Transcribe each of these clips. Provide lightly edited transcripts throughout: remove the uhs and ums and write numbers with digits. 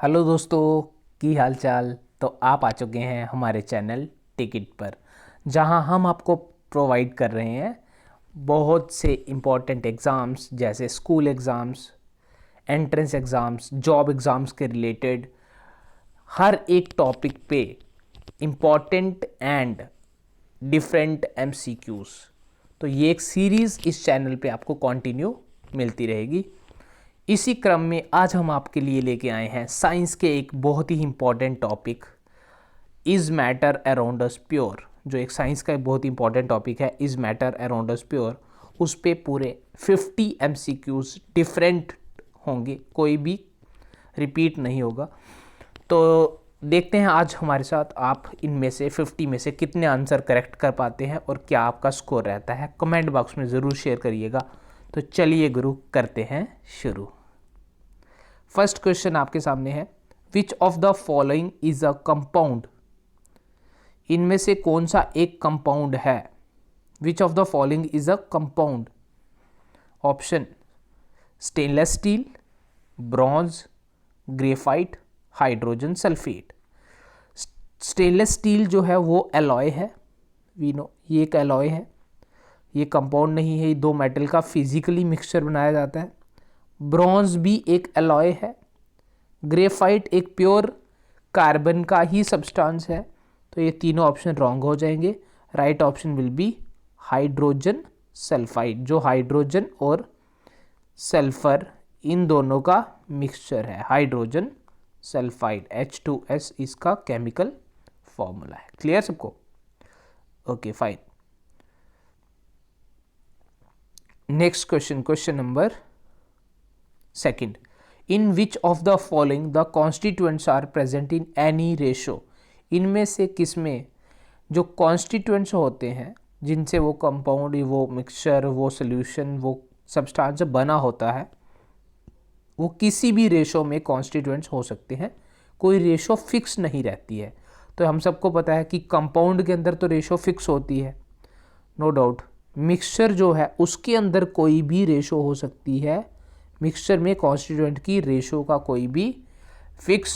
Hello दोस्तों, की हाल चाल। तो आप आ चुके हैं हमारे चैनल टिकट पर, जहां हम आपको प्रोवाइड कर रहे हैं बहुत से इम्पॉर्टेंट एग्ज़ाम्स जैसे school exams, entrance exams, job exams के रिलेटेड हर एक टॉपिक पे इम्पॉर्टेंट एंड डिफरेंट एमसीक्यूज़। तो ये एक सीरीज़ इस चैनल पे आपको कंटिन्यू मिलती रहेगी। इसी क्रम में आज हम आपके लिए लेके आए हैं साइंस के एक बहुत ही important topic, is matter around us pure. जो एक साइंस का एक बहुत ही इंपॉर्टेंट टॉपिक है, is matter around us pure. उस पे पूरे 50 एमसीक्यूज डिफरेंट होंगे, कोई भी रिपीट नहीं होगा। तो देखते हैं आज हमारे साथ आप इनमें से 50 में से कितने आंसर करेक्ट कर पाते हैं और क्या आपका स्कोर रहता है। कमेंट बॉक्स में ज़रूर शेयर करिएगा। तो चलिए गुरु, करते हैं शुरू। फर्स्ट क्वेश्चन आपके सामने है, विच of the following is a compound. इनमें से कौन सा एक कंपाउंड है। विच of the following is a compound. Option stainless steel, bronze, graphite, hydrogen sulphate. Stainless steel जो है वो एलॉय है, वी नो ये एक एलॉय है, ये कंपाउंड नहीं है। ये दो मेटल का फिजिकली मिक्सचर बनाया जाता है। ब्रॉन्ज भी एक एलॉय है। ग्रेफाइट एक प्योर कार्बन का ही सब्सटेंस है। तो ये तीनों ऑप्शन रॉन्ग हो जाएंगे। Right option will be hydrogen sulphide, जो हाइड्रोजन और सल्फर इन दोनों का मिक्सचर है। हाइड्रोजन सल्फाइड H2S इसका केमिकल फॉर्मूला है। क्लियर सबको? Okay fine. Next question, question number second, in which of the following the constituents are present in any ratio. इनमें से किस में जो कॉन्स्टिट्यूएंट्स होते हैं, जिनसे वो कंपाउंड, वो मिक्सचर, वो सोल्यूशन, वो सब्सटेंस बना होता है, वो किसी भी रेशो में कॉन्स्टिट्यूएंट्स हो सकते हैं। कोई रेशो फिक्स नहीं रहती है। तो हम सबको पता है कि कंपाउंड के अंदर तो रेशो फिक्स होती है, नो डाउट। मिक्सचर जो है उसके अंदर कोई भी रेशो हो सकती है। मिक्सचर में कॉन्स्टिट्यूएंट की रेशो का कोई भी फिक्स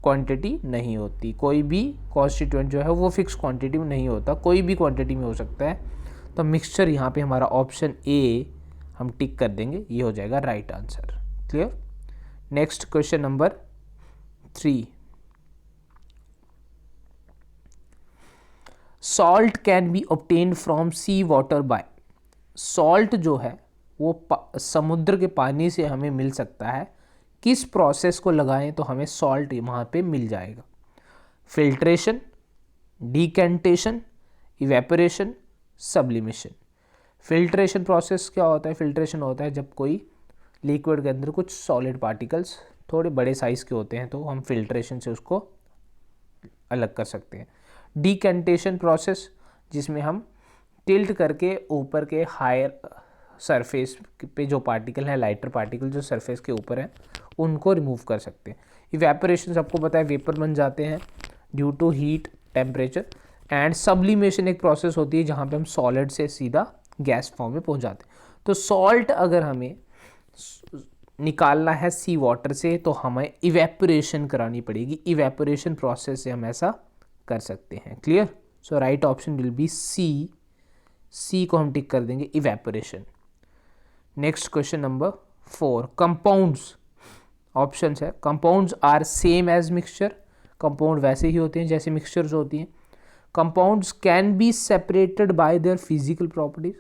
क्वांटिटी नहीं होती। कोई भी कॉन्स्टिट्यूएंट जो है वो फिक्स क्वांटिटी में नहीं होता, कोई भी क्वांटिटी में हो सकता है। तो मिक्सचर यहाँ पे हमारा ऑप्शन ए हम टिक कर देंगे, ये हो जाएगा right answer. Clear? Next question number 3, salt can be obtained from sea water by. Salt जो है वो समुद्र के पानी से हमें मिल सकता है। किस प्रोसेस को लगाएं तो हमें सॉल्ट वहाँ पे मिल जाएगा। Filtration, decantation, evaporation, sublimation. Filtration process क्या होता है? फिल्ट्रेशन होता है जब कोई लिक्विड के अंदर कुछ सॉलिड पार्टिकल्स थोड़े बड़े साइज़ के होते हैं, तो हम फिल्ट्रेशन से उसको अलग कर सकते हैं। डिकेंटेशन प्रोसेस, जिसमें हम टिल्ट करके ऊपर के हायर सरफेस पे जो पार्टिकल है, लाइटर पार्टिकल जो सरफेस के ऊपर हैं, उनको रिमूव कर सकते हैं। इवेपोरेशन सबको पता है, वेपर बन जाते हैं due to heat, temperature. And sublimation एक प्रोसेस होती है जहाँ पे हम सॉलिड से सीधा गैस फॉर्म में पहुँच जाते हैं। तो सॉल्ट अगर हमें निकालना है सी वाटर से तो हमें इवेपोरेशन करानी पड़ेगी। इवेपोरेशन प्रोसेस से हम ऐसा कर सकते हैं। Clear? So right option will be C. C को हम टिक कर देंगे, evaporation. Next question number 4, compounds. Options है, compounds are same as mixture. Compound वैसे ही होते हैं जैसे मिक्सचर्स होती हैं। Compounds can be separated by their physical properties.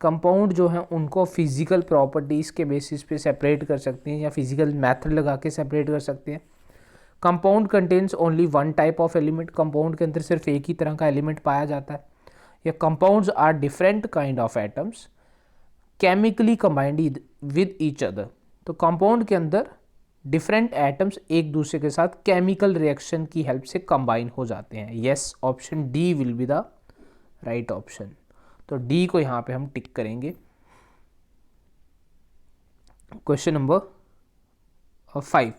Compound जो है उनको फिजिकल प्रॉपर्टीज़ के बेसिस पे सेपरेट कर सकते हैं या फिजिकल मेथड लगा के सेपरेट कर सकते हैं। Compound contains only one type of element. Compound के अंदर सिर्फ एक ही तरह का एलिमेंट पाया जाता है। या compounds are different kind of atoms chemically combined with each other. तो कंपाउंड के अंदर डिफरेंट एटम्स एक दूसरे के साथ केमिकल रिएक्शन की हेल्प से कंबाइन हो जाते हैं। Yes, option D will be the right option. तो डी को यहाँ पे हम टिक करेंगे। Question number 5,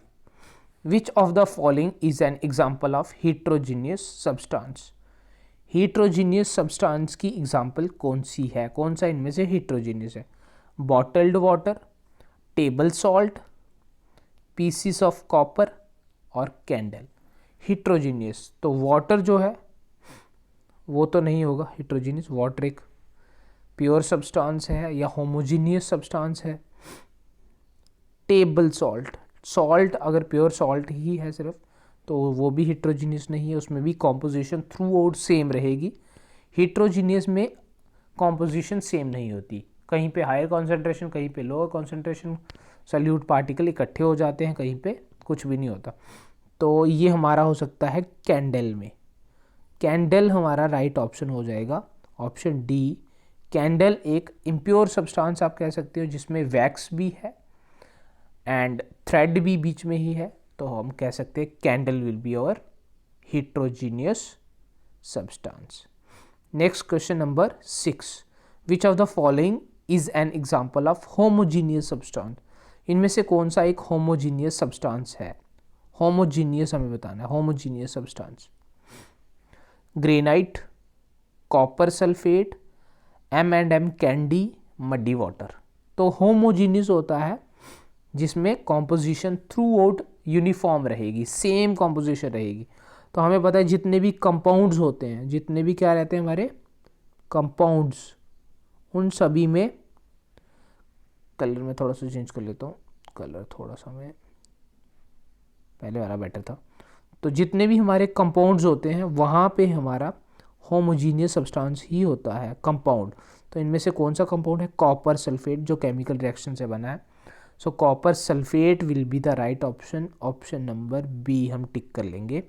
which of the following is an example of heterogeneous substance. Heterogeneous substance की एग्जाम्पल कौन सी है? कौन सा इनमें से हीट्रोजीनियस है? Bottled water, table salt, pieces of copper और कैंडल। हिट्रोजीनियस, तो वाटर जो है वो तो नहीं होगा हिट्रोजीनियस, वाटर एक प्योर सब्सटेंस है या होमोजीनियस सब्सटेंस है। टेबल सॉल्ट, सॉल्ट अगर प्योर सॉल्ट ही है सिर्फ तो वो भी हिट्रोजीनियस नहीं है, उसमें भी कॉम्पोजिशन थ्रू आउट सेम रहेगी। हिट्रोजीनियस में कॉम्पोजिशन सेम नहीं होती, कहीं पे हायर कॉन्सेंट्रेशन कहीं पे लोअर कॉन्सेंट्रेशन सॉल्यूट पार्टिकल इकट्ठे हो जाते हैं, कहीं पे कुछ भी नहीं होता। तो ये हमारा हो सकता है कैंडल में। कैंडल हमारा राइट ऑप्शन हो जाएगा, ऑप्शन डी। कैंडल एक इम्प्योर सब्सटेंस आप कह सकते हो जिसमें वैक्स भी है एंड थ्रेड भी बीच में ही है, तो हम कह सकते हैं candle will be our heterogeneous substance. Next question number 6. Which of the following is an example of homogeneous substance? इनमें से कौन सा एक homogeneous substance है? homogeneous हमें बताना है, homogeneous substance. Granite, copper sulphate, M&M candy, muddy water. तो homogeneous होता है जिसमें कॉम्पोजिशन थ्रू आउट यूनिफॉर्म रहेगी, सेम कॉम्पोजिशन रहेगी। तो हमें पता है जितने भी कंपाउंड्स होते हैं, जितने भी क्या रहते हैं हमारे कंपाउंड्स, उन सभी में कलर में थोड़ा सा चेंज कर लेता हूँ, कलर थोड़ा सा मैं पहले वाला बेटर था। तो जितने भी हमारे कंपाउंड्स होते हैं वहाँ पे हमारा होमोजीनियस सब्सटेंस ही होता है कंपाउंड। तो इनमें से कौन सा कंपाउंड है? कॉपर सल्फेट, जो केमिकल रिएक्शन से बना है। So copper sulphate will be the right option, option number B हम टिक कर लेंगे।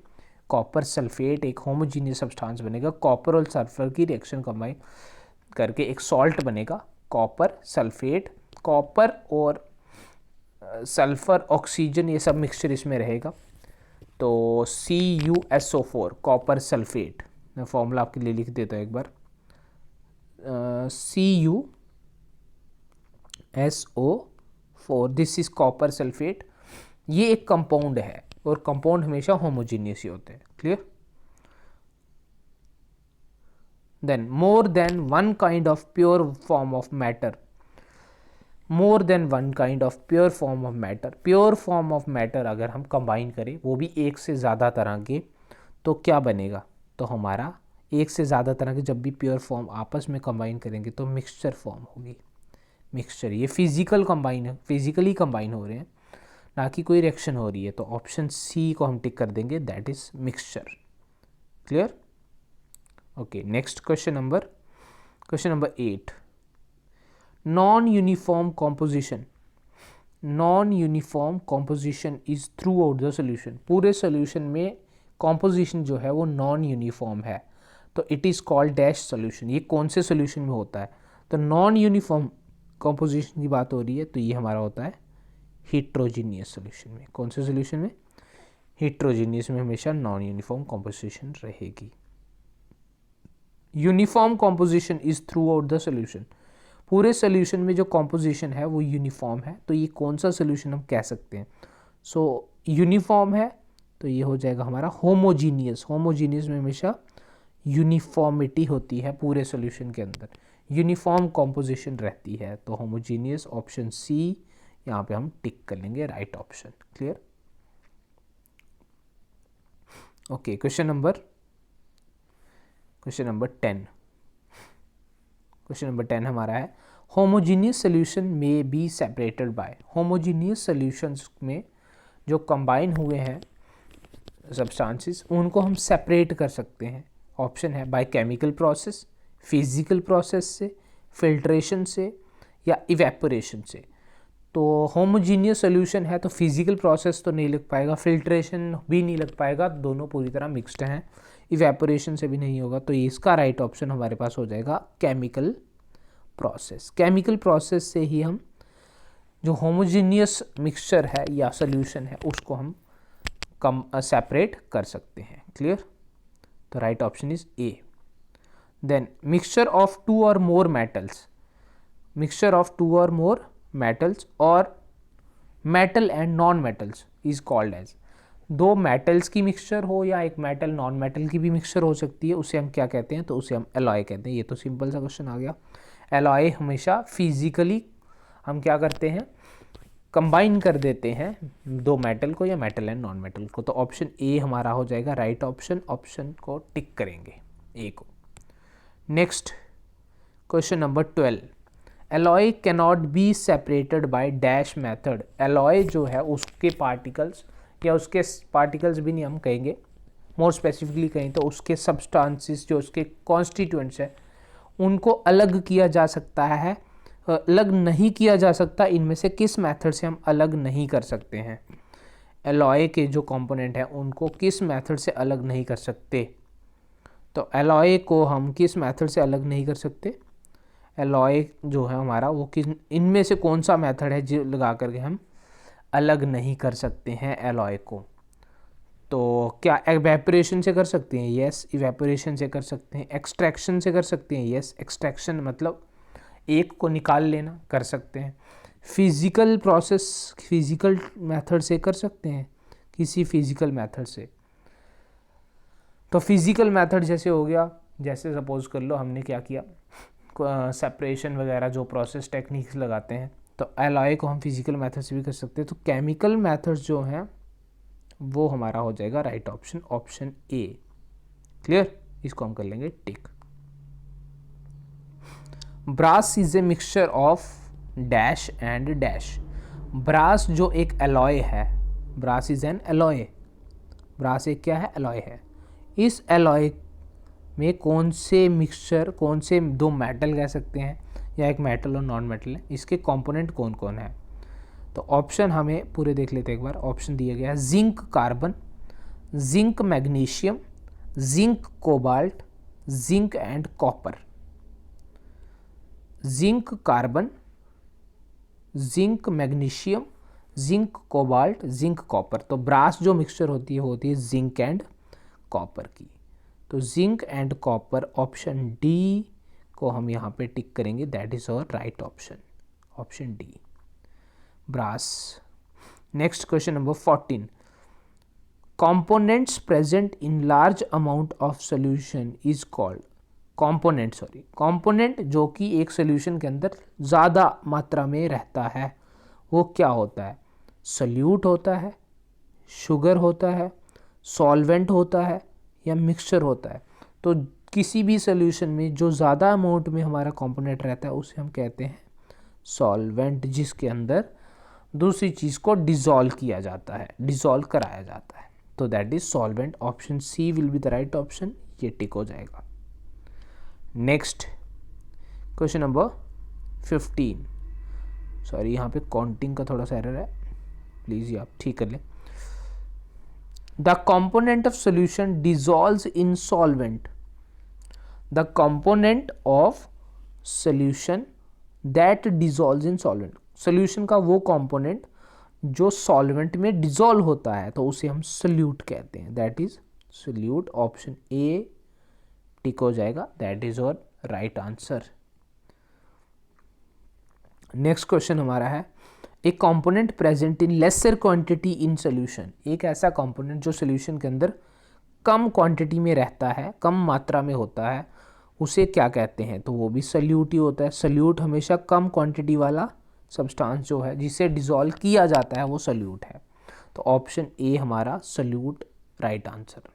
कॉपर सल्फेट एक होमोजीनियस सब्सटेंस बनेगा, कॉपर और सल्फर की रिएक्शन कंबाइन करके एक सॉल्ट बनेगा कॉपर सल्फेट। कॉपर और सल्फर, ऑक्सीजन, ये सब मिक्सचर इसमें रहेगा। तो CuSO4 कॉपर सल्फेट, मैं फॉर्मूला आपके लिए लिख देता हूँ एक बार। CuSO4, this is copper sulphate. ये एक कंपाउंड है और कंपाउंड हमेशा होमोजीनियस ही होते हैं, clear. Then more than one kind of pure form of matter, more than one kind of pure form of matter. Pure form of matter अगर हम कंबाइन करें, वो भी एक से ज़्यादा तरह के, तो क्या बनेगा? तो हमारा एक से ज़्यादा तरह के जब भी प्योर फॉर्म आपस में कंबाइन करेंगे तो मिक्सचर फॉर्म होगी। मिक्सचर, ये फिजिकल कंबाइन है, फिजिकली कंबाइन हो रहे हैं, ना कि कोई रिएक्शन हो रही है। तो ऑप्शन सी को हम टिक कर देंगे, that is mixture, clear. Okay, next question number 8। Non uniform composition, non uniform composition is through out the solution. पूरे सोल्यूशन में कॉम्पोजिशन जो है वो नॉन यूनिफॉर्म है, तो it is called dash solution. ये कौन से सोल्यूशन में होता है? तो नॉन यूनिफॉर्म कॉम्पोजिशन की बात हो रही है, तो ये हमारा होता है हिट्रोजीनियस सोल्यूशन में। कौन से सोल्यूशन में? हिट्रोजीनियस में हमेशा नॉन यूनिफॉर्म कॉम्पोजिशन रहेगी। Uniform composition is through out the solution, पूरे सोल्यूशन में जो कॉम्पोजिशन है वो यूनिफॉर्म है, तो ये कौन सा सोल्यूशन हम कह सकते हैं? सो यूनिफॉर्म है तो ये हो जाएगा हमारा होमोजीनियस। होमोजीनियस में हमेशा यूनिफॉर्मिटी होती है, पूरे सोल्यूशन के अंदर यूनिफॉर्म कॉम्पोजिशन रहती है, तो होमोजीनियस ऑप्शन सी यहाँ पे हम टिक कर लेंगे, right option, clear. Okay, question number 10। Question number 10 हमारा है, होमोजीनियस सोल्यूशन में B separated bye. Homogeneous solutions में जो कंबाइन हुए हैं सब्सटेंसेस, उनको हम सेपरेट कर सकते हैं। ऑप्शन है by chemical process, physical process से, फिल्ट्रेशन से या इवेपोरेशन से। तो होमोजीनियस सोल्यूशन है तो फिजिकल प्रोसेस तो नहीं लग पाएगा, फिल्ट्रेशन भी नहीं लग पाएगा, दोनों पूरी तरह मिक्स्ड हैं, इवेपोरेशन से भी नहीं होगा। तो इसका राइट ऑप्शन हमारे पास हो जाएगा केमिकल प्रोसेस। केमिकल प्रोसेस से ही हम जो होमोजीनियस मिक्सचर है या सोल्यूशन है उसको हम सेपरेट कर सकते हैं, क्लियर। तो right option is A. Then mixture of two और more metals, mixture of two और more metals or metal and non metals is called as. दो मेटल्स की मिक्सचर हो या एक मेटल नॉन मेटल की भी मिक्सचर हो सकती है, उसे हम क्या कहते हैं? तो उसे हम एलॉय कहते हैं। ये तो सिंपल सा क्वेश्चन आ गया। एलॉय हमेशा फिजिकली हम क्या करते हैं? कंबाइन कर देते हैं दो मेटल को या मेटल एंड नॉन मेटल को। तो ऑप्शन ए हमारा हो जाएगा राइट ऑप्शन, ऑप्शन को टिक करेंगे ए को। Next question number 12, alloy cannot be separated by dash method. Alloy जो है उसके पार्टिकल्स या उसके पार्टिकल्स भी नहीं हम कहेंगे, मोर स्पेसिफिकली कहें तो उसके सब्सटेंसेस जो उसके कॉन्स्टिट्यूएंट्स है उनको अलग किया जा सकता है, अलग नहीं किया जा सकता। इनमें से किस मेथड से हम अलग नहीं कर सकते हैं? एलॉय के जो कंपोनेंट हैं उनको किस मेथड से अलग नहीं कर सकते? तो एलॉय को हम किस मेथड से अलग नहीं कर सकते? एलॉय जो है हमारा वो किस, इनमें से कौन सा मेथड है जो लगा करके हम अलग नहीं कर सकते हैं एलॉय को? तो क्या इवेपोरेशन से कर सकते हैं? यस, इवेपोरेशन से कर सकते हैं। एक्सट्रैक्शन से कर सकते हैं? यस, एक्सट्रैक्शन मतलब एक को निकाल लेना, कर सकते हैं। फिजिकल प्रोसेस, फिजिकल मेथड से कर सकते हैं, किसी फिजिकल मेथड से। तो फिजिकल मेथड जैसे हो गया, जैसे सपोज कर लो हमने क्या किया, सेपरेशन वगैरह जो प्रोसेस टेक्निक्स लगाते हैं, तो एलॉय को हम फिजिकल मेथड से भी कर सकते हैं। तो केमिकल मेथड्स जो हैं वो हमारा हो जाएगा right option, option A. Clear, इसको हम कर लेंगे tick. Brass is a mixture of dash and dash. Brass जो एक एलॉय है, brass is an alloy, brass एक क्या है? एलॉय है। इस एलॉय में कौन से मिक्सचर, कौन से दो मेटल कह सकते हैं या एक मेटल और नॉन मेटल है, इसके कंपोनेंट कौन कौन है? तो ऑप्शन हमें पूरे देख लेते हैं एक बार। ऑप्शन दिया गया है zinc carbon, zinc magnesium, zinc cobalt, zinc and copper. Zinc carbon, zinc magnesium, zinc cobalt, zinc copper. तो ब्रास जो मिक्सचर होती है जिंक एंड कॉपर की। तो zinc and copper, option D को हम यहाँ पे टिक करेंगे, that is our right option, option D, brass. Next question number 14, components present in large amount of solution is called, component जो कि एक सोल्यूशन के अंदर ज़्यादा मात्रा में रहता है वो क्या होता है? सल्यूट होता है, शुगर होता है, सॉल्वेंट होता है या मिक्सचर होता है? तो किसी भी सोल्यूशन में जो ज़्यादा अमाउंट में हमारा कंपोनेंट रहता है उसे हम कहते हैं सॉल्वेंट, जिसके अंदर दूसरी चीज़ को डिज़ोल्व किया जाता है, डिज़ोल्व कराया जाता है। तो that is solvent, option C will be the right option, ये टिक हो जाएगा। नेक्स्ट क्वेश्चन नंबर 15, सॉरी यहाँ पे काउंटिंग का थोड़ा सा एरर है, प्लीज़ ये आप ठीक कर लें। The component of solution dissolves in solvent, the component of solution that dissolves in solvent, solution का वो कंपोनेंट जो सॉल्वेंट में डिजॉल्व होता है तो उसे हम सोल्यूट कहते हैं, that is solute, option A tick हो जाएगा, that is our right answer. Next question हमारा है, एक component present in lesser quantity in solution, एक ऐसा कंपोनेंट जो सोल्यूशन के अंदर कम क्वांटिटी में रहता है, कम मात्रा में होता है, उसे क्या कहते हैं? तो वो भी सोल्यूट ही होता है। सोल्यूट हमेशा कम क्वांटिटी वाला सब्सटेंस जो है जिसे डिसॉल्व किया जाता है वो सोल्यूट है। तो ऑप्शन ए हमारा सोल्यूट राइट आंसर।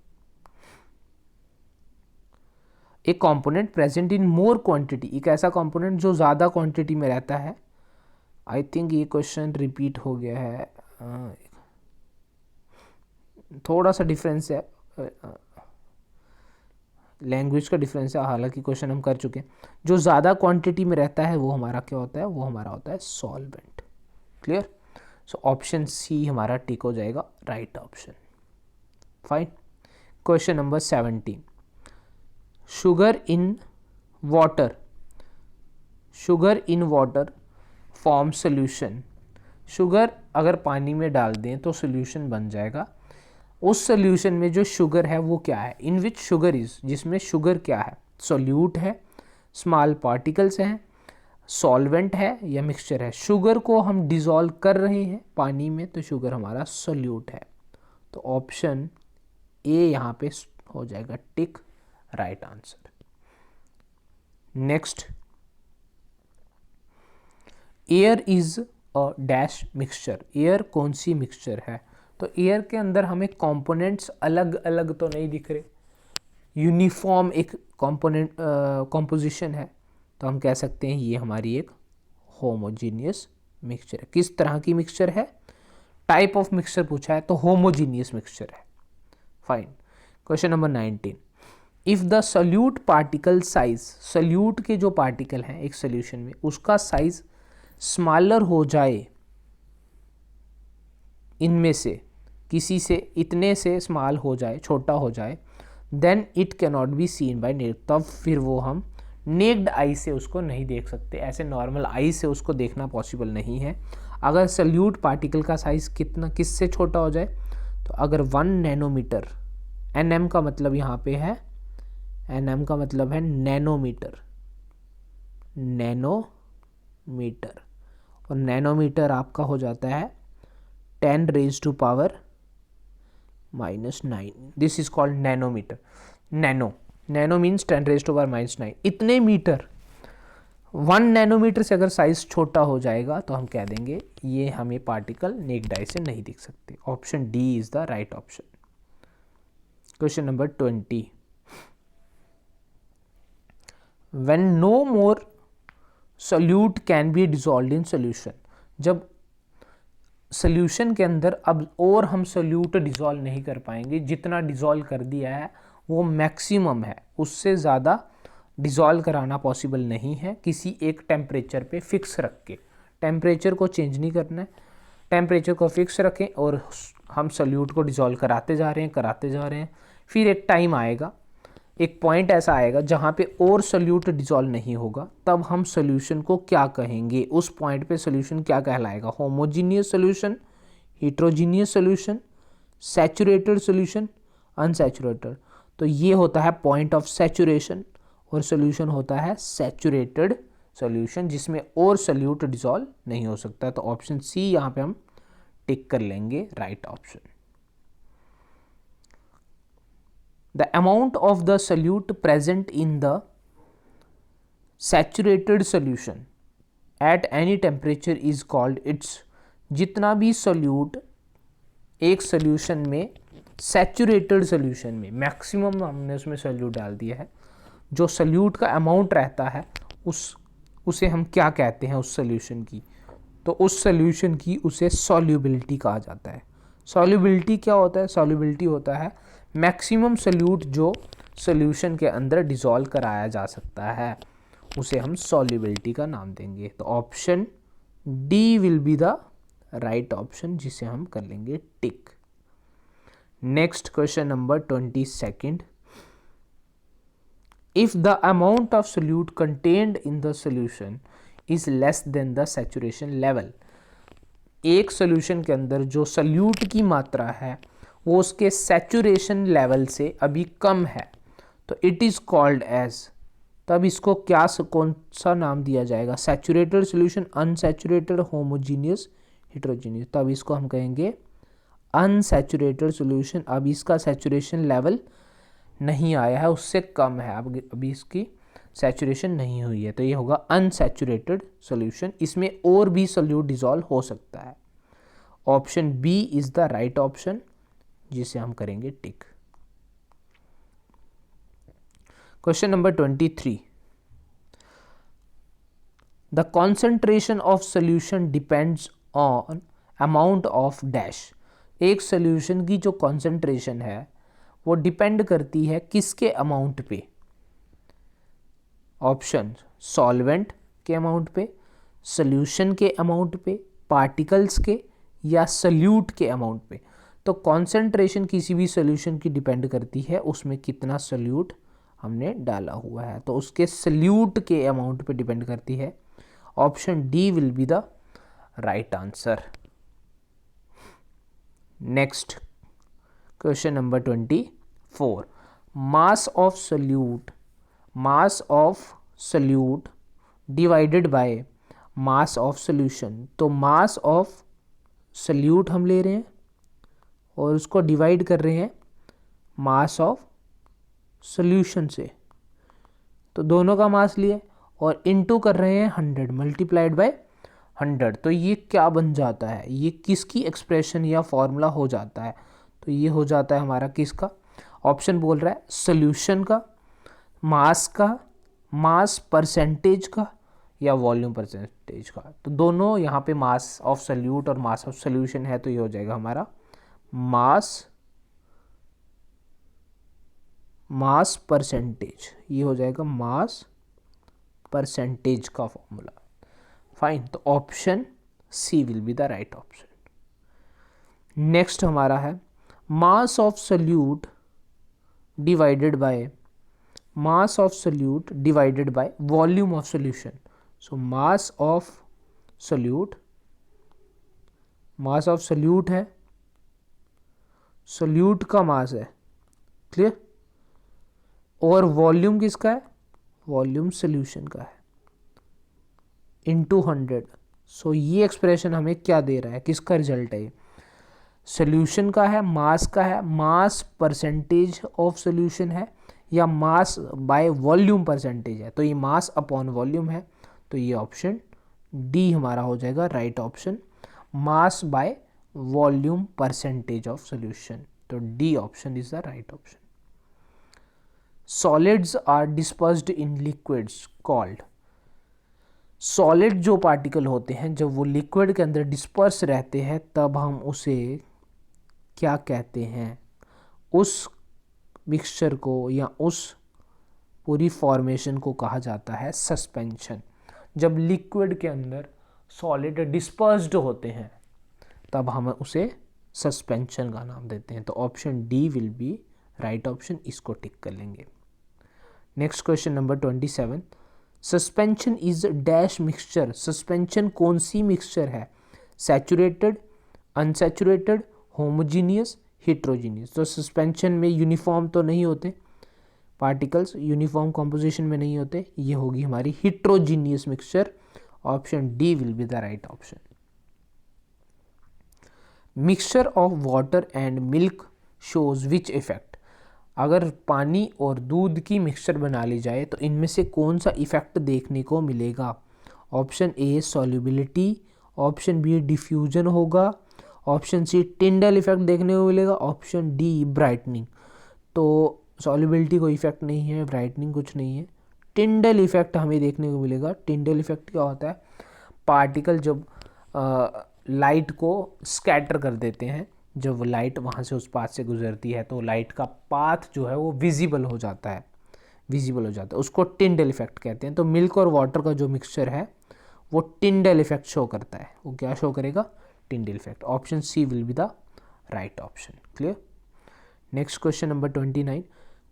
एक कंपोनेंट प्रेजेंट इन मोर क्वांटिटी, एक ऐसा कंपोनेंट जो ज़्यादा क्वांटिटी में रहता है। आई थिंक ये क्वेश्चन रिपीट हो गया है, थोड़ा सा डिफरेंस है, लैंग्वेज का डिफरेंस है, हालांकि क्वेश्चन हम कर चुके हैं। जो ज़्यादा क्वांटिटी में रहता है वो हमारा क्या होता है? वो हमारा होता है solvent. Clear, so option C हमारा टिक हो जाएगा, right option. Fine. Question number 17, sugar in water, sugar in water form solution, sugar अगर पानी में डाल दें तो सोल्यूशन बन जाएगा। उस सोल्यूशन में जो शुगर है वो क्या है? इन विच शुगर इज, जिसमें शुगर क्या है? सोल्यूट है, स्मॉल पार्टिकल्स हैं, सॉल्वेंट है या मिक्सचर है? शुगर को हम डिसॉल्व कर रहे हैं पानी में तो शुगर हमारा सोल्यूट है। तो ऑप्शन ए यहाँ पे हो जाएगा tick, right answer. Next, air is a dash mixture, air कौन सी मिक्सचर है। तो एयर के अंदर हमें कंपोनेंट्स अलग अलग तो नहीं दिख रहे, यूनिफॉर्म एक कंपोनेंट कंपोजिशन है, तो हम कह सकते हैं ये हमारी एक होमोजीनियस मिक्सचर है। किस तरह की मिक्सचर है, टाइप ऑफ मिक्सचर पूछा है तो होमोजीनियस मिक्सचर है। Fine. Question number 19, if the solute particle size, solute के जो पार्टिकल हैं एक सोल्यूशन में उसका साइज स्मॉलर हो जाए, इनमें से किसी से इतने से स्मॉल हो जाए, छोटा हो जाए, then it cannot be seen by naked, तब फिर वो हम नेक्ड आई से उसको नहीं देख सकते, ऐसे नॉर्मल आई से उसको देखना पॉसिबल नहीं है। अगर सोल्यूट पार्टिकल का साइज कितना किससे छोटा हो जाए, तो अगर 1 नैनोमीटर, एन का मतलब यहाँ पे है, एन का मतलब है नैनोमीटर, नैनोमीटर, और नैनोमीटर आपका हो जाता है 10 raise to power -9, this is called nanometre. Nano means 10 raise to power -9, इतने मीटर, 1 नैनोमीटर से अगर साइज छोटा हो जाएगा तो हम कह देंगे ये हमें पार्टिकल नेक्ड आई से नहीं दिख सकते। Option D is the right option. Question number 20, when no more solute can be dissolved in solution, जब सोल्यूशन के अंदर अब और हम सोल्यूट डिसॉल्व नहीं कर पाएंगे, जितना डिसॉल्व कर दिया है वो मैक्सिमम है, उससे ज़्यादा डिसॉल्व कराना पॉसिबल नहीं है किसी एक टेम्परेचर पे फिक्स रख के। टेम्परेचर को चेंज नहीं करना है, टेम्परेचर को फिक्स रखें और हम सोल्यूट को डिसॉल्व कराते जा रहे हैं, फिर एक टाइम आएगा, एक पॉइंट ऐसा आएगा जहाँ पे और सोल्यूट डिसॉल्व नहीं होगा, तब हम सोल्यूशन को क्या कहेंगे, उस पॉइंट पे सोल्यूशन क्या कहलाएगा, homogeneous solution, heterogeneous solution, saturated solution, unsaturated. तो ये होता है पॉइंट ऑफ सैचुरेशन और सोल्यूशन होता है सैचुरेटेड सोल्यूशन, जिसमें और सोल्यूट डिसॉल्व नहीं हो सकता। तो ऑप्शन सी यहाँ पे हम टिक कर लेंगे, right option. The amount of the solute present in the saturated solution at any temperature is called its, जितना भी सोल्यूट एक सोल्यूशन में, सैचुरेटेड सोल्यूशन में मैक्सिमम हमने उसमें सोल्यूट डाल दिया है, जो सोल्यूट का अमाउंट रहता है उसे हम क्या कहते हैं उस सोल्यूशन की, तो उस सोल्यूशन की उसे सॉल्युबिलिटी कहा जाता है। सॉल्युबिलिटी क्या होता है, सॉल्युबिलिटी होता है मैक्सिमम सोल्यूट जो सोल्यूशन के अंदर डिसॉल्व कराया जा सकता है, उसे हम सॉल्युबिलिटी का नाम देंगे। तो option D will be the right option, जिसे हम कर लेंगे tick. Next question number 22, if the amount of solute contained in the solution is less than the saturation level, एक सोल्यूशन के अंदर जो सोल्यूट की मात्रा है वो उसके सैचुरेशन लेवल से अभी कम है, तो इट इज़ कॉल्ड एज, तब इसको क्या कौन सा नाम दिया जाएगा, saturated solution, unsaturated, homogeneous, heterogeneous. तब इसको हम कहेंगे अनसैचुरेटेड सोल्यूशन। अब इसका सैचुरेशन लेवल नहीं आया है, उससे कम है, अब अभी इसकी सैचुरेशन नहीं हुई है, तो ये होगा अनसैचुरेटेड सोल्यूशन। इसमें और भी सोल्यूट डिसॉल्व हो सकता है। Option B is the right option, जिसे हम करेंगे tick. Question number 23, the concentration of solution depends on amount of dash, एक सोल्यूशन की जो कॉन्सेंट्रेशन है वो डिपेंड करती है किसके अमाउंट पे, ऑप्शन सॉल्वेंट के अमाउंट पे, सोल्यूशन के अमाउंट पे, पार्टिकल्स के, या सोल्यूट के अमाउंट पे। तो कॉन्सेंट्रेशन किसी भी सोल्यूशन की डिपेंड करती है उसमें कितना सोल्यूट हमने डाला हुआ है, तो उसके सोल्यूट के अमाउंट पे डिपेंड करती है। Option D will be the right answer. Next question number 24, mass of solute divided by mass of solution. तो मास ऑफ सोल्यूट हम ले रहे हैं और उसको डिवाइड कर रहे हैं मास ऑफ सोल्यूशन से, तो दोनों का मास लिए और इनटू कर रहे हैं 100 मल्टीप्लाइड बाय 100, तो ये क्या बन जाता है, ये किसकी एक्सप्रेशन या फॉर्मूला हो जाता है, तो ये हो जाता है हमारा किसका, ऑप्शन बोल रहा है सोल्यूशन का, मास का, मास परसेंटेज का, या वॉल्यूम परसेंटेज का। तो दोनों यहाँ पे मास ऑफ सॉल्यूट और मास ऑफ सॉल्यूशन है, तो ये हो जाएगा हमारा मास परसेंटेज, ये हो जाएगा मास परसेंटेज का फॉर्मूला। फाइन, तो option C will be the right option. Next हमारा है mass of solute divided by volume of solution. So mass of solute है, सॉल्यूट का मास है, क्लियर, और वॉल्यूम किसका है, वॉल्यूम सॉल्यूशन का है, इनटू 100। सो ये एक्सप्रेशन हमें क्या दे रहा है, किसका रिजल्ट है, ये सॉल्यूशन का है, मास का है, मास परसेंटेज ऑफ सॉल्यूशन है, या मास बाय वॉल्यूम परसेंटेज है, तो ये मास अपॉन वॉल्यूम है, तो ये ऑप्शन डी हमारा हो जाएगा right option, mass by volume percentage of solution. तो D option is the right option. Solids are dispersed in liquids called, solid जो पार्टिकल होते हैं जब वो लिक्विड के अंदर डिस्पर्स रहते हैं तब हम उसे क्या कहते हैं, उस मिक्सचर को या उस पूरी फॉर्मेशन को कहा जाता है सस्पेंशन। जब लिक्विड के अंदर सॉलिड डिस्पर्स्ड होते हैं तब हम उसे सस्पेंशन का नाम देते हैं। तो option D will B right option, इसको टिक कर लेंगे। Next question number 27, suspension is dash mixture, suspension कौन सी मिक्सचर है, सैचुरेटेड, अनसैचुरेटेड, होमोजीनियस, हिट्रोजीनियस। तो सस्पेंशन में यूनिफॉर्म तो नहीं होते पार्टिकल्स, यूनिफॉर्म कॉम्पोजिशन में नहीं होते, ये होगी हमारी heterogeneous mixture, option D will be the right option. Mixture of water and milk shows which effect, अगर पानी और दूध की मिक्सचर बना ली जाए तो इनमें से कौन सा इफेक्ट देखने को मिलेगा, option A solubility, option B diffusion होगा, ऑप्शन सी टिंडल इफेक्ट देखने को मिलेगा, ऑप्शन डी ब्राइटनिंग। तो सॉल्युबिलिटी कोई इफेक्ट नहीं है, ब्राइटनिंग कुछ नहीं है, टिंडल इफेक्ट हमें देखने को मिलेगा। टिंडल इफेक्ट क्या होता है, पार्टिकल जब लाइट को स्कैटर कर देते हैं, जब लाइट वहाँ से उस पाथ से गुजरती है तो लाइट का पाथ जो है वो विजिबल हो जाता है, उसको टिंडल इफेक्ट कहते हैं। तो मिल्क और वाटर का जो मिक्सचर है वो टिंडल इफेक्ट शो करता है, वो क्या शो करेगा, Tyndall effect. Option C will be the right option, clear. Next question number 29,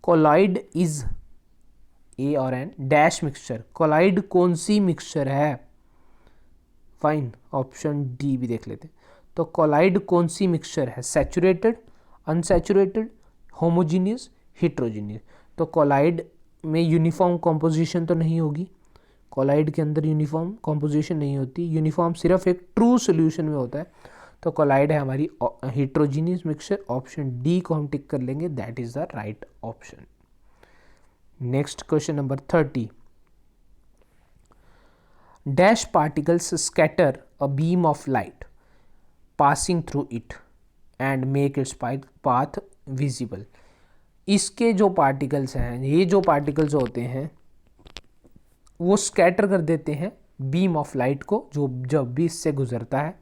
colloid is a और एन डैश मिक्सचर, कोलाइड कौन सी मिक्सचर है, फाइन, ऑप्शन डी भी देख लेते हैं। तो कोलाइड कौन सी मिक्सचर है, सैचुरेटेड, अनसैचुरेटेड, होमोजीनियस, हिट्रोजीनियस। तो कोलाइड में यूनिफॉर्म कॉम्पोजिशन तो नहीं होगी, कोलाइड के अंदर यूनिफॉर्म कॉम्पोजिशन नहीं होती, यूनिफॉर्म सिर्फ एक ट्रू सोल्यूशन में होता है। तो कोलाइड है हमारी हिट्रोजीनियस मिक्सचर, ऑप्शन डी को हम टिक कर लेंगे, that is the right option. Next question number 30, dash particles scatter a beam of light passing through it and make its path visible. इसके जो पार्टिकल्स हैं, ये जो पार्टिकल्स होते हैं वो स्कैटर कर देते हैं बीम ऑफ लाइट को, जो जब भी इससे गुजरता है,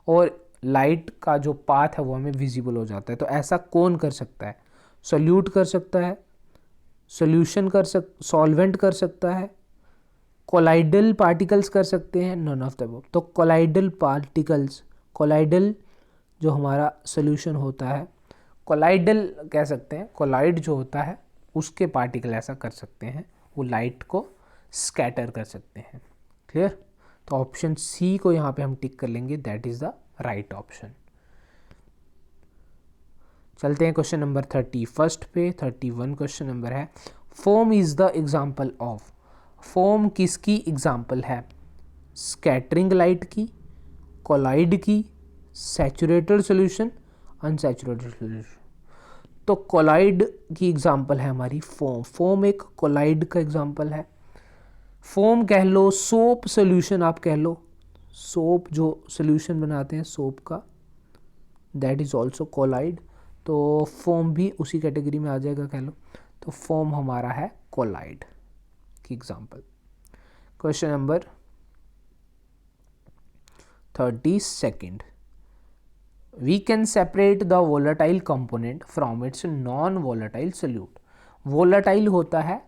और लाइट का जो पाथ है वो हमें विजिबल हो जाता है। तो ऐसा कौन कर सकता है, सोल्यूट कर सकता है, सॉल्वेंट कर सकता है, कोलाइडल पार्टिकल्स कर सकते हैं, नन ऑफ द अबव। तो कोलाइडल पार्टिकल्स, कोलाइडल जो हमारा सोल्यूशन होता है, कोलाइडल कह सकते हैं, कोलाइड जो होता है उसके पार्टिकल ऐसा कर सकते हैं, वो लाइट को स्कैटर कर सकते हैं, क्लियर। तो ऑप्शन सी को यहाँ पे हम टिक कर लेंगे, that is the right option. चलते हैं क्वेश्चन नंबर 31 पे। 31 क्वेश्चन नंबर है, foam is the example of, foam किसकी एग्जाम्पल है, स्कैटरिंग लाइट की, कोलाइड की, सैचुरेटेड सॉल्यूशन, अनसैचुरेटेड सॉल्यूशन। तो कोलाइड की एग्जाम्पल है हमारी फोम, फोम एक कोलाइड का एग्जाम्पल है। फोम कह लो, सोप सॉल्यूशन आप कह लो, सोप जो सोल्यूशन बनाते हैं सोप का, दैट इज़ ऑल्सो कोलाइड। तो फोम भी उसी कैटेगरी में आ जाएगा कह लो। तो फोम हमारा है कोलाइड की example. Question number 32, we can separate the volatile component from its non volatile solute। volatile होता है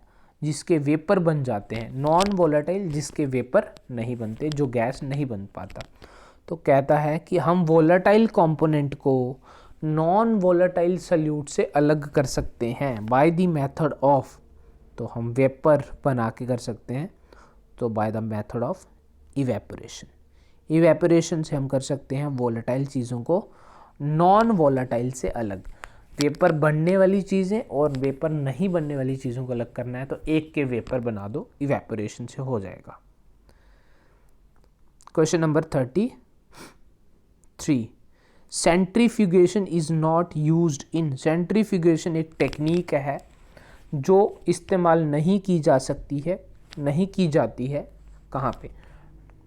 जिसके वेपर बन जाते हैं, नॉन वोलेटाइल जिसके वेपर नहीं बनते, जो गैस नहीं बन पाता। तो कहता है कि हम वोलेटाइल कंपोनेंट को नॉन वोलेटाइल सल्यूट से अलग कर सकते हैं बाय द मेथड ऑफ, तो हम वेपर बना के कर सकते हैं, तो by the method of evaporation. Evaporation से हम कर सकते हैं वोलेटाइल चीज़ों को नॉन वोलेटाइल से अलग। वेपर बनने वाली चीज़ें और वेपर नहीं बनने वाली चीज़ों को अलग करना है तो एक के वेपर बना दो, इवेपोरेशन से हो जाएगा। Question number 33, centrifugation is not used in. Centrifugation एक टेक्निक है जो इस्तेमाल नहीं की जा सकती है, नहीं की जाती है। कहाँ पे?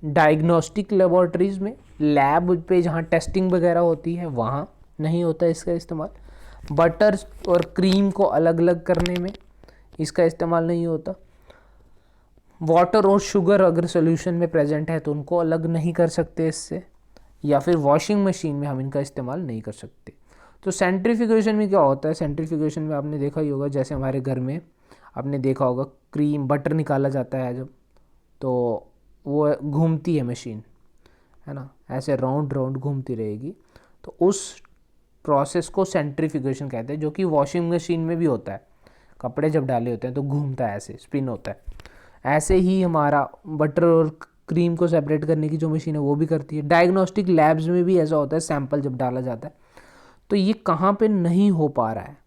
डायग्नोस्टिक लेबॉर्ट्रीज़ में, लैब पे जहाँ टेस्टिंग वगैरह होती है वहाँ नहीं होता इसका इस्तेमाल। बटर और क्रीम को अलग अलग करने में इसका इस्तेमाल नहीं होता। वाटर और शुगर अगर सोल्यूशन में प्रेजेंट है तो उनको अलग नहीं कर सकते इससे, या फिर वॉशिंग मशीन में हम इनका इस्तेमाल नहीं कर सकते। तो सेंट्रीफ्यूगेशन में क्या होता है? सेंट्रीफ्यूगेशन में आपने देखा ही होगा, जैसे हमारे घर में आपने देखा होगा क्रीम बटर निकाला जाता है जब, तो वो घूमती है मशीन, है ना, ऐसे राउंड राउंड घूमती रहेगी। तो उस प्रोसेस को सेंट्रीफ्यूगेशन कहते हैं, जो कि वॉशिंग मशीन में भी होता है। कपड़े जब डाले होते हैं तो घूमता है, ऐसे स्पिन होता है। ऐसे ही हमारा बटर और क्रीम को सेपरेट करने की जो मशीन है वो भी करती है। डायग्नोस्टिक लैब्स में भी ऐसा होता है, सैंपल जब डाला जाता है। तो ये कहाँ पे नहीं हो पा रहा है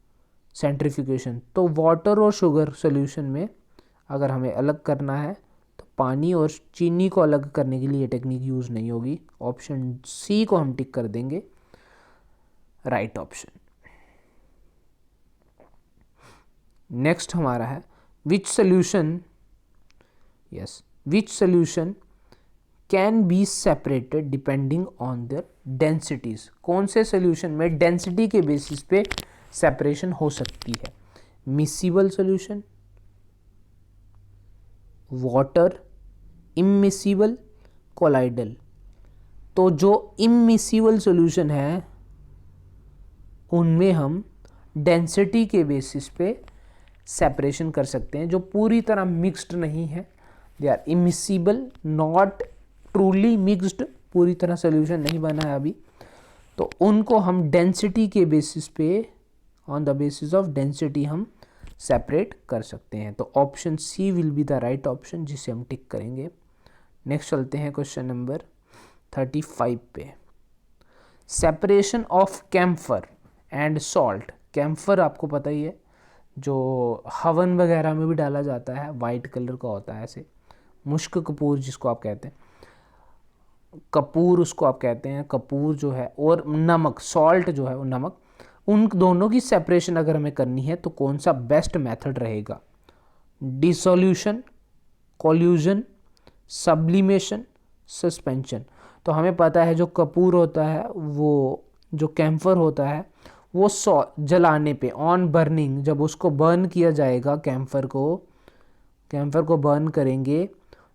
सेंट्रीफ्यूगेशन? तो वाटर और शुगर सोल्यूशन में अगर हमें अलग करना है तो पानी और चीनी को अलग करने के लिए ये टेक्निक यूज़ नहीं होगी। ऑप्शन सी को हम टिक कर देंगे, राइट ऑप्शन। नेक्स्ट हमारा है which solution, yes, which solution can be separated depending on their densities. कौन से सोल्यूशन में डेंसिटी के बेसिस पे सेपरेशन हो सकती है? Miscible solution, water, immiscible, colloidal. तो जो इमिसिबल सोल्यूशन है उनमें हम डेंसिटी के बेसिस पे सेपरेशन कर सकते हैं। जो पूरी तरह मिक्स्ड नहीं है, they are immiscible, not truly mixed, पूरी तरह सोल्यूशन नहीं बना है अभी, तो उनको हम डेंसिटी के बेसिस पे, on the basis of density हम सेपरेट कर सकते हैं। तो option C will be the right option, जिसे हम टिक करेंगे। नेक्स्ट चलते हैं क्वेश्चन नंबर 35 पे। Separation of camphor and salt. Camphor आपको पता ही है, जो हवन वगैरह में भी डाला जाता है, वाइट कलर का होता है ऐसे, मुश्क कपूर जिसको आप कहते हैं, कपूर उसको आप कहते हैं, कपूर जो है, और नमक, सॉल्ट जो है वो नमक, उन दोनों की सेपरेशन अगर हमें करनी है तो कौन सा बेस्ट मेथड रहेगा? Dissolution, collusion, sublimation, suspension. तो हमें पता है जो कपूर होता है, वो जो कैम्फर होता है, वो जलाने पे, ऑन बर्निंग, जब उसको बर्न किया जाएगा, कैम्फर को बर्न करेंगे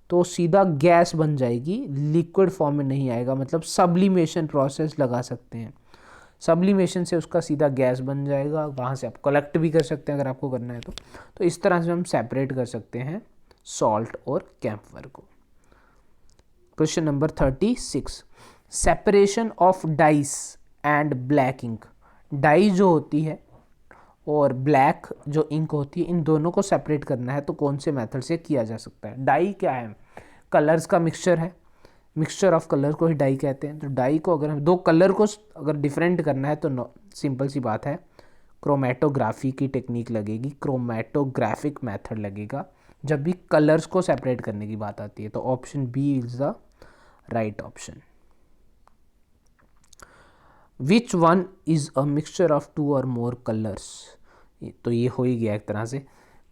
तो सीधा गैस बन जाएगी, लिक्विड फॉर्म में नहीं आएगा। मतलब सब्लिमेशन प्रोसेस लगा सकते हैं, सब्लिमेशन से उसका सीधा गैस बन जाएगा, वहाँ से आप कलेक्ट भी कर सकते हैं अगर आपको करना है तो इस तरह से हम सेपरेट कर सकते हैं सॉल्ट और कैम्फर को। Question number 36, separation of dyes and black ink. Dye जो होती है और ब्लैक जो इंक होती है, इन दोनों को सेपरेट करना है तो कौन से मेथड से किया जा सकता है? डाई क्या है? कलर्स का मिक्सचर है, मिक्सचर ऑफ कलर को ही डाई कहते हैं। तो डाई को अगर हम दो कलर को अगर डिफरेंट करना है तो सिंपल सी बात है, क्रोमेटोग्राफी की टेक्निक लगेगी, क्रोमेटोग्राफिक मेथड लगेगा जब भी कलर्स को सेपरेट करने की बात आती है। तो option B is the right option. Which one is a mixture of two और मोर कलर्स। तो ये हो ही गया एक तरह से,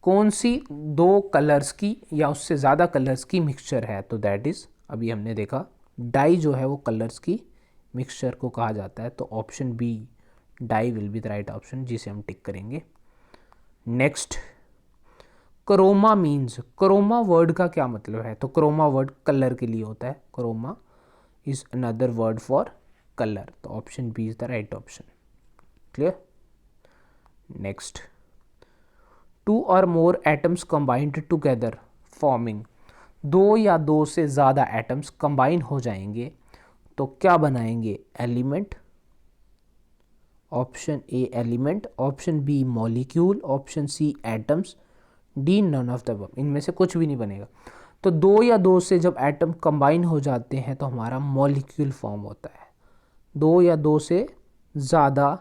कौन सी दो कलर्स की या उससे ज़्यादा कलर्स की मिक्सचर है? तो दैट इज़, अभी हमने देखा, डाई जो है वो कलर्स की मिक्सचर को कहा जाता है, तो option B dye will be the right option, जिसे हम टिक करेंगे। Next, chroma means, chroma word का क्या मतलब है? तो क्रोमा वर्ड कलर के लिए होता है, chroma is another word for colour, तो option B is the right option. Clear? Next, two और more atoms combined together forming, दो या दो से ज़्यादा एटम्स कंबाइन हो जाएंगे तो क्या बनाएंगे? Element, option A element, option B molecule, option C atoms, D none of the above, इनमें से कुछ भी नहीं बनेगा। तो दो या दो से जब एटम कंबाइन हो जाते हैं तो हमारा मॉलिक्यूल फॉर्म होता है। दो या दो से ज़्यादा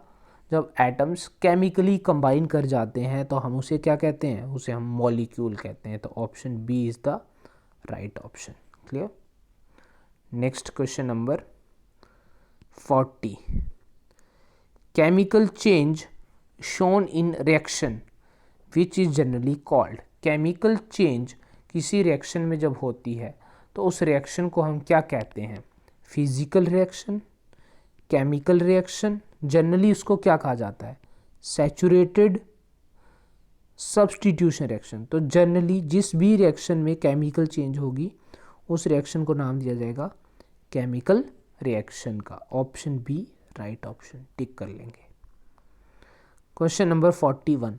जब एटम्स केमिकली कंबाइन कर जाते हैं तो हम उसे क्या कहते हैं? उसे हम मॉलिक्यूल कहते हैं, तो option B is the right option. Clear? Next question number 40, chemical change shown in reaction which is generally called, chemical change किसी रिएक्शन में जब होती है तो उस रिएक्शन को हम क्या कहते हैं? Physical reaction, chemical reaction, generally उसको क्या कहा जाता है? Saturated, substitution reaction. तो जनरली जिस भी रिएक्शन में केमिकल चेंज होगी उस रिएक्शन को नाम दिया जाएगा केमिकल रिएक्शन का, option B right option, tick कर लेंगे। Question number 41,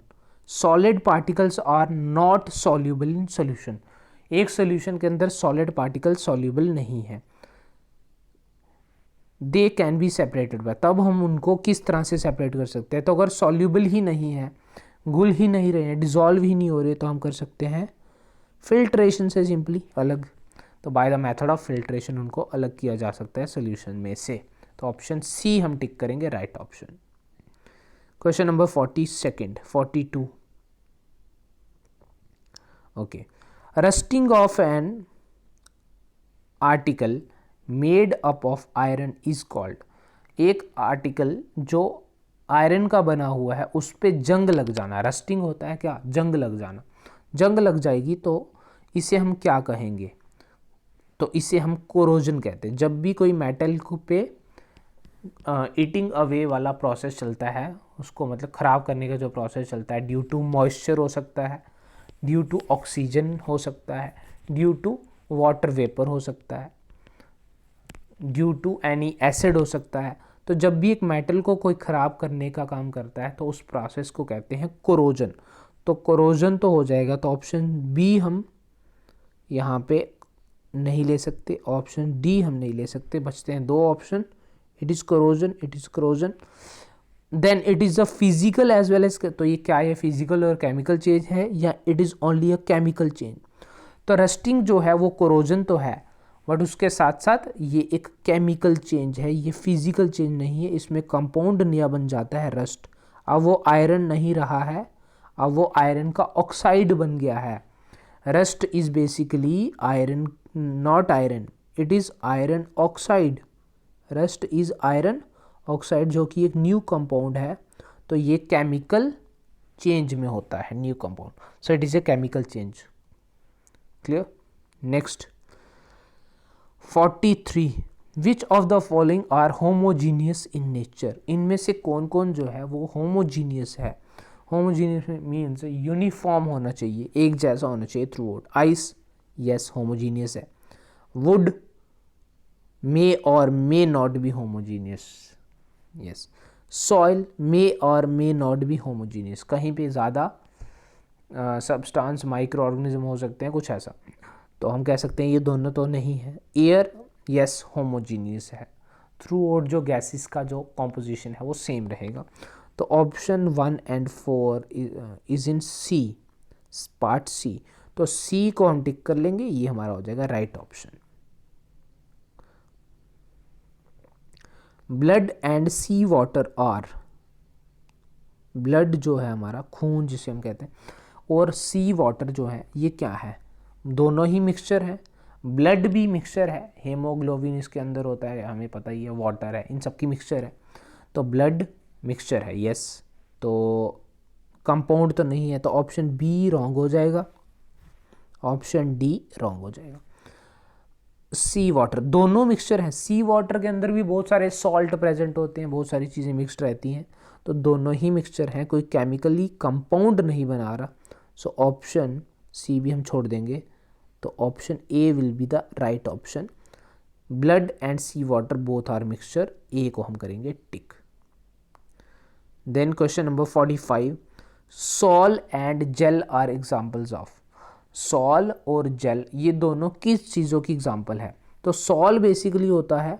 solid particles are not soluble in solution, एक सॉल्यूशन के अंदर सॉलिड पार्टिकल सॉल्यूबल नहीं है, they can be separated by, तब हम उनको किस तरह से सेपरेट कर सकते हैं? तो अगर सॉल्यूबल ही नहीं है, घुल ही नहीं रहे हैं, डिजॉल्व ही नहीं हो रहे, तो हम कर सकते हैं फिल्ट्रेशन से, सिंपली अलग। तो by the method of filtration उनको अलग किया जा सकता है सॉल्यूशन में से, तो ऑप्शन सी हम टिक करेंगे, right option. Question number 42, okay, rusting of an article made up of iron is called, एक आर्टिकल जो आयरन का बना हुआ है उस पे जंग लग जाना, रस्टिंग होता है क्या? जंग लग जाना, जंग लग जाएगी तो इसे हम क्या कहेंगे? तो इसे हम कोरोजन कहते हैं। जब भी कोई मेटल पे ईटिंग अवे वाला प्रोसेस चलता है, उसको मतलब ख़राब करने का जो प्रोसेस चलता है, ड्यू टू मॉइस्चर हो सकता है, ड्यू टू ऑक्सीजन हो सकता है, ड्यू टू वाटर वेपर हो सकता है, ड्यू टू एनी एसिड हो सकता है, तो जब भी एक मेटल को कोई ख़राब करने का काम करता है तो उस प्रोसेस को कहते हैं कोरोजन। तो कोरोजन तो हो जाएगा, तो ऑप्शन बी हम यहाँ पे नहीं ले सकते, ऑप्शन डी हम नहीं ले सकते, बचते हैं दो option, it is corrosion, it is corrosion, then it is a physical as well as, तो ये क्या है? फिजिकल और केमिकल चेंज है या it is only a chemical change? तो रस्टिंग जो है वो कोरोजन तो है, बट उसके साथ साथ ये एक केमिकल चेंज है, ये फिजिकल चेंज नहीं है, इसमें कंपाउंड नया बन जाता है रस्ट। अब वो आयरन नहीं रहा है, अब वो आयरन का ऑक्साइड बन गया है। Rust is basically iron, not iron, it is iron oxide, rust is iron oxide, जो कि एक न्यू कंपाउंड है, तो ये केमिकल चेंज में होता है new compound, so it is a chemical change. Clear? Next 43, which of the following are homogeneous in nature, इनमें से कौन कौन जो है वो होमोजीनियस है? होमोजीनियस मीन्स यूनिफॉर्म होना चाहिए, एक जैसा होना चाहिए throughout. Ice, yes homogeneous है। वुड मे और may not be homogeneous, yes. Soil may और मे नॉट बी होमोजीनियस, कहीं पे ज़्यादा सब्सटेंस माइक्रो ऑर्गेनिज्म हो सकते हैं, कुछ ऐसा, तो हम कह सकते हैं ये दोनों तो नहीं है। एयर, यस होमोजीनियस है, थ्रू आउट जो गैसेस का जो कॉम्पोजिशन है वो सेम रहेगा, तो option 1 and 4 is in C, part C, तो सी को हम टिक कर लेंगे, ये हमारा हो जाएगा right option. Blood and sea water are, blood जो है हमारा खून जिसे हम कहते हैं, और सी वाटर जो है ये क्या है? दोनों ही मिक्सचर है, ब्लड भी मिक्सचर है, हेमोग्लोबिन इसके अंदर होता है, हमें पता ही है, वाटर है, इन सब की मिक्सचर है, तो ब्लड मिक्सचर है, यस। तो कंपाउंड तो नहीं है, तो ऑप्शन बी रॉन्ग हो जाएगा, ऑप्शन डी रॉन्ग हो जाएगा। सी वाटर, दोनों मिक्सचर है। सी वाटर के अंदर भी बहुत सारे सॉल्ट प्रेजेंट होते हैं, बहुत सारी चीज़ें मिक्सड रहती हैं, तो दोनों ही मिक्सचर हैं, कोई केमिकली कंपाउंड नहीं बना रहा। सो ऑप्शन सी भी हम छोड़ देंगे, तो option A will be the right option. Blood and sea water both are mixture, A को हम करेंगे tick. Then question number 45, sol and gel are examples of. Sol और जेल ये दोनों किस चीज़ों की एग्जाम्पल है? तो सॉल बेसिकली होता है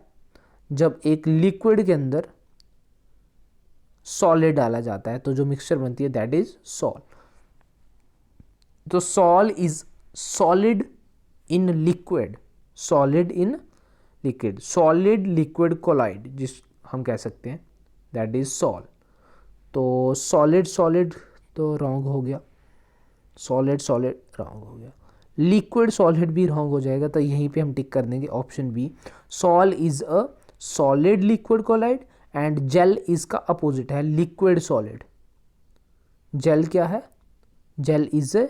जब एक लिक्विड के अंदर सॉलिड डाला जाता है तो जो मिक्सचर बनती है दैट इज सॉल। तो sol is solid in liquid, solid in liquid, solid liquid colloid जिस हम कह सकते हैं दैट इज सॉल। तो सॉलिड सॉलिड तो रॉन्ग हो गया, सॉलिड सॉलिड रॉन्ग हो गया, लिक्विड सॉलिड भी रॉन्ग हो जाएगा, तो यहीं पे हम टिक कर देंगे option B. Sol is a solid liquid colloid and gel इसका अपोजिट है लिक्विड सॉलिड। जेल क्या है? Gel is a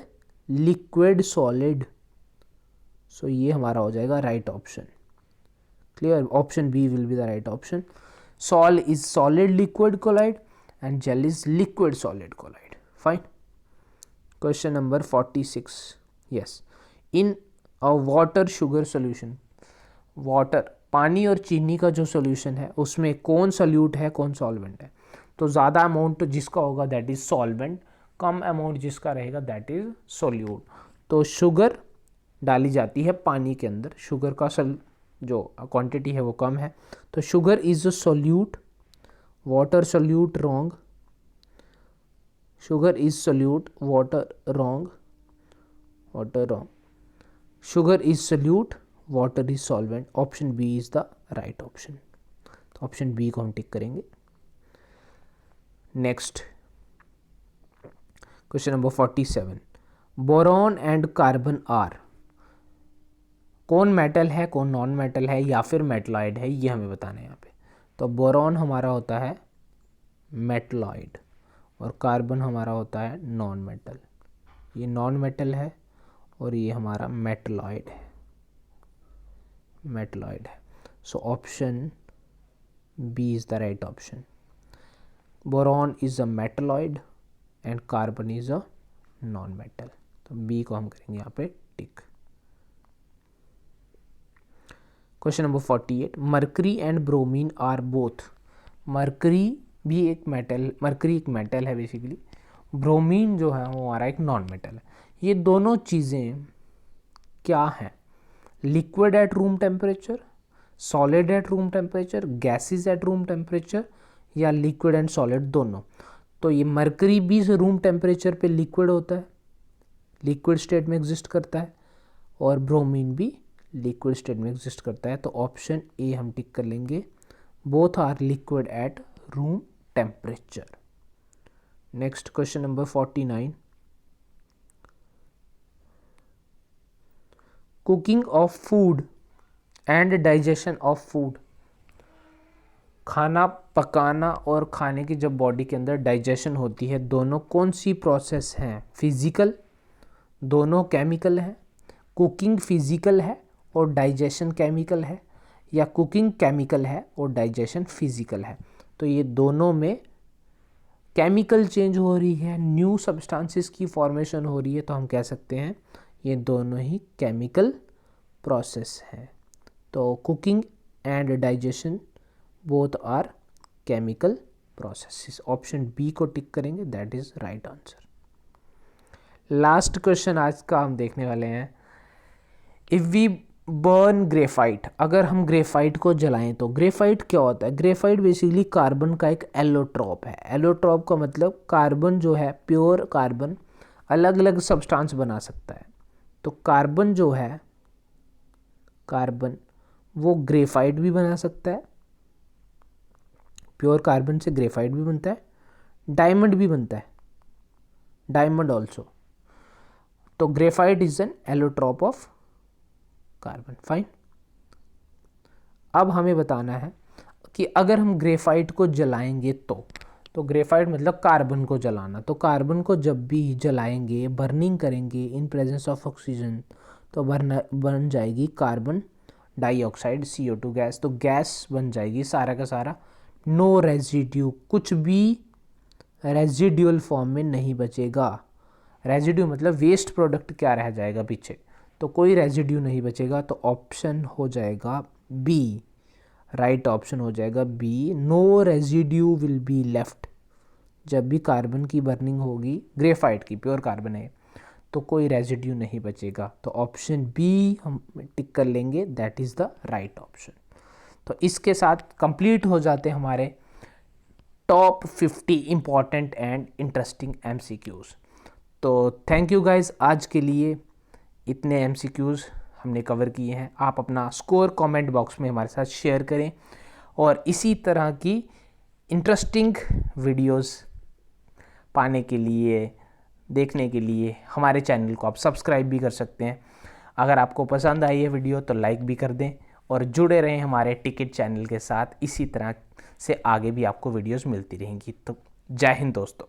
liquid solid. So ये हमारा हो जाएगा right option. Clear? Option B will be the right option. Sol is solid liquid colloid and gel is liquid solid collide. Fine. Question number 46. Yes, in a water sugar solution, water पानी और चीनी का जो solution है उसमें कौन solute है कौन सॉल्वेंट है? तो ज़्यादा अमाउंट जिसका होगा that is solvent, come amount जिसका रहेगा दैट इज सॉल्यूट। तो शुगर डाली जाती है पानी के अंदर, शुगर का जो क्वांटिटी है वो कम है, तो sugar is a solute, water solute wrong, sugar is solute, water wrong, water wrong, sugar is solute, water is solvent, option B is the right option। तो ऑप्शन बी को हम टिक करेंगे। Next question number 47, boron and carbon are, कौन metal है कौन non metal है या फिर मेटलॉइड है, ये हमें बताना है यहाँ पे। तो बोरॉन हमारा होता है मेटलॉइड और कार्बन हमारा होता है नॉन मेटल। ये नॉन मेटल है और ये हमारा मेटलॉइड है, मेटलॉइड है। So option B is the right option. Boron is a metalloid and carbon is a non metal, तो बी को हम करेंगे यहाँ पे tick. Question number 48, mercury and bromine are both. Mercury भी एक मेटल, मरकरी एक मेटल है बेसिकली, ब्रोमीन जो है वो हमारा एक नॉन मेटल है। ये दोनों चीज़ें क्या हैं? Liquid at room temperature, solid at room temperature, gases at room temperature, या लिक्विड एंड सॉलिड दोनों। तो ये मरकरी भी रूम टेम्परेचर पे लिक्विड होता है, लिक्विड स्टेट में एग्जिस्ट करता है, और ब्रोमीन भी लिक्विड स्टेट में एग्जिस्ट करता है, तो ऑप्शन ए हम टिक कर लेंगे, both are liquid at room temperature. Next question number 49, cooking of food and digestion of food, खाना पकाना और खाने की जब बॉडी के अंदर डाइजेशन होती है, दोनों कौन सी प्रोसेस हैं? फिजिकल, दोनों केमिकल हैं। कुकिंग फिजिकल है और डाइजेशन केमिकल है, या कुकिंग केमिकल है और डाइजेशन फिजिकल है? तो ये दोनों में केमिकल चेंज हो रही है, न्यू सब्सटेंसेस की फॉर्मेशन हो रही है, तो हम कह सकते हैं ये दोनों ही केमिकल प्रोसेस हैं। तो cooking and digestion both are chemical processes, option B को टिक करेंगे, that is right answer. Last question आज का हम देखने वाले हैं, इफ़ वी बर्न ग्रेफाइट, अगर हम ग्रेफाइट को जलाएं तो ग्रेफाइट क्या होता है? ग्रेफाइट बेसिकली कार्बन का एक एलोट्रॉप है। एलोट्रॉप का मतलब कार्बन जो है, प्योर कार्बन अलग अलग सब्सटेंस बना सकता है। तो कार्बन जो है, कार्बन वो ग्रेफाइट भी बना सकता है, प्योर कार्बन से ग्रेफाइट भी बनता है, डायमंड भी बनता है, डायमंड ऑल्सो। तो graphite is an allotrope of carbon. Fine. अब हमें बताना है कि अगर हम ग्रेफाइट को जलाएंगे तो ग्रेफाइट मतलब कार्बन को जलाना, तो कार्बन को जब भी जलाएंगे, बर्निंग करेंगे इन प्रेजेंस ऑफ ऑक्सीजन, तो बन जाएगी कार्बन डाइऑक्साइड CO2 गैस, तो गैस बन जाएगी सारा का सारा। नो रेजिड्यू, कुछ भी रेजिड्यूल फॉर्म में नहीं बचेगा। रेजिड्यू मतलब वेस्ट प्रोडक्ट क्या रह जाएगा पीछे, तो कोई रेजिड्यू नहीं बचेगा। तो ऑप्शन हो जाएगा बी, राइट ऑप्शन हो जाएगा B, no residue will be left. जब भी कार्बन की बर्निंग होगी, ग्रेफाइट की, प्योर कार्बन है, तो कोई रेजिड्यू नहीं बचेगा। तो ऑप्शन बी हम टिक कर लेंगे, that is the right option. तो इसके साथ कंप्लीट हो जाते हमारे top 50 important and interesting MCQs। तो थैंक यू गाइज, आज के लिए इतने MCQs हमने कवर किए हैं। आप अपना स्कोर कमेंट बॉक्स में हमारे साथ शेयर करें और इसी तरह की इंटरेस्टिंग वीडियोस पाने के लिए, देखने के लिए हमारे चैनल को आप सब्सक्राइब भी कर सकते हैं। अगर आपको पसंद आई है वीडियो तो लाइक भी कर दें और जुड़े रहें हमारे टिकट चैनल के साथ। इसी तरह से आगे भी आपको वीडियोस मिलती रहेंगी। तो जय हिंद दोस्तों।